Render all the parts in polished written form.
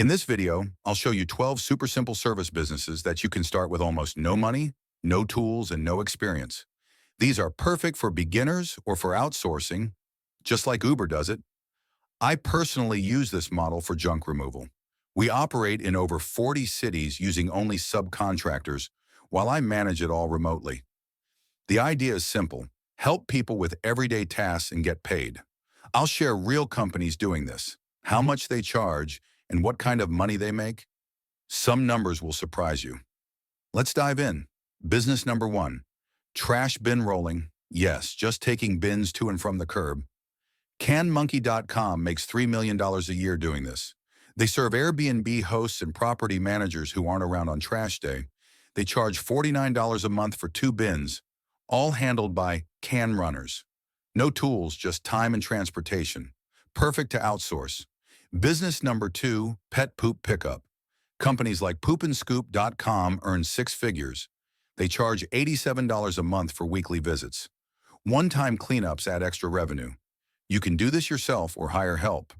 In this video, I'll show you 12 super simple service businesses that you can start with almost no money, no tools, and no experience. These are perfect for beginners or for outsourcing, just like Uber does it. I personally use this model for junk removal. We operate in over 40 cities using only subcontractors, while I manage it all remotely. The idea is simple: help people with everyday tasks and get paid. I'll share real companies doing this, how much they charge, and what kind of money they make. Some numbers will surprise you. Let's dive in. Business number one, trash bin rolling. Yes, just taking bins to and from the curb. CanMonkey.com makes $3 million a year doing this. They serve Airbnb hosts and property managers who aren't around on trash day. They charge $49 a month for 2 bins, all handled by can runners. No tools, just time and transportation. Perfect to outsource. Business number two, pet poop pickup. Companies like poopandscoop.com earn 6 figures. They charge $87 a month for weekly visits. One-time cleanups add extra revenue. You can do this yourself or hire help.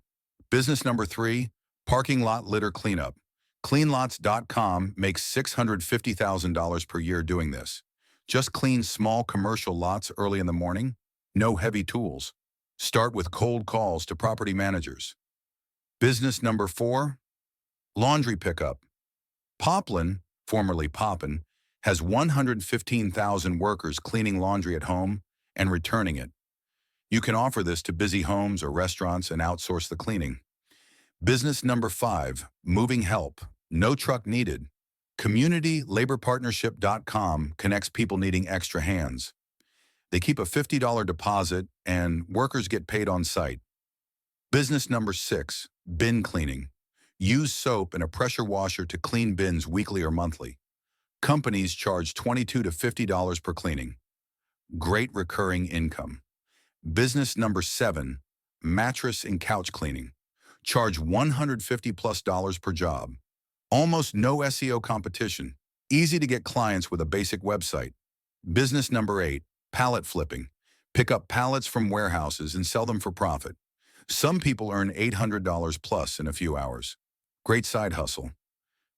Business number three, parking lot litter cleanup. Cleanlots.com makes $650,000 per year doing this. Just clean small commercial lots early in the morning. No heavy tools. Start with cold calls to property managers. Business number four, laundry pickup. Poplin, formerly Poppin, has 115,000 workers cleaning laundry at home and returning it. You can offer this to busy homes or restaurants and outsource the cleaning. Business number five, moving help. No truck needed. CommunityLaborPartnership.com connects people needing extra hands. They keep a $50 deposit and workers get paid on site. Business number six, bin cleaning. Use soap and a pressure washer to clean bins weekly or monthly. Companies charge $22 to $50 per cleaning. Great recurring income. Business number seven, mattress and couch cleaning. Charge $150+ per job. Almost no SEO competition. Easy to get clients with a basic website. Business number eight, pallet flipping. Pick up pallets from warehouses and sell them for profit. Some people earn $800 plus in a few hours. Great side hustle.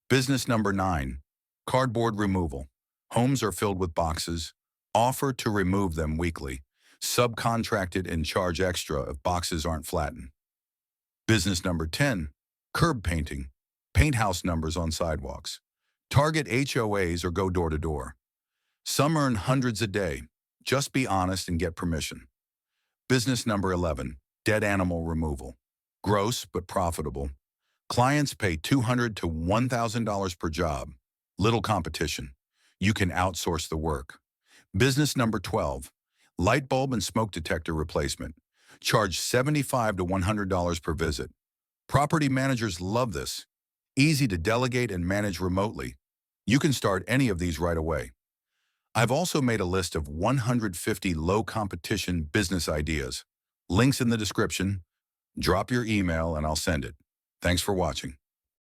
Business number nine, cardboard removal. Homes are filled with boxes. Offer to remove them weekly. Subcontracted and charge extra if boxes aren't flattened. Business number 10, curb painting. Paint house numbers on sidewalks. Target HOAs or go door to door. Some earn hundreds a day. Just be honest and get permission. Business number 11, dead animal removal. Gross but profitable. Clients pay $200 to $1,000 per job. Little competition. You can outsource the work. Business number 12, light bulb and smoke detector replacement. Charge $75 to $100 per visit. Property managers love this. Easy to delegate and manage remotely. You can start any of these right away. I've also made a list of 150 low-competition business ideas. Links in the description. Drop your email and I'll send it. Thanks for watching.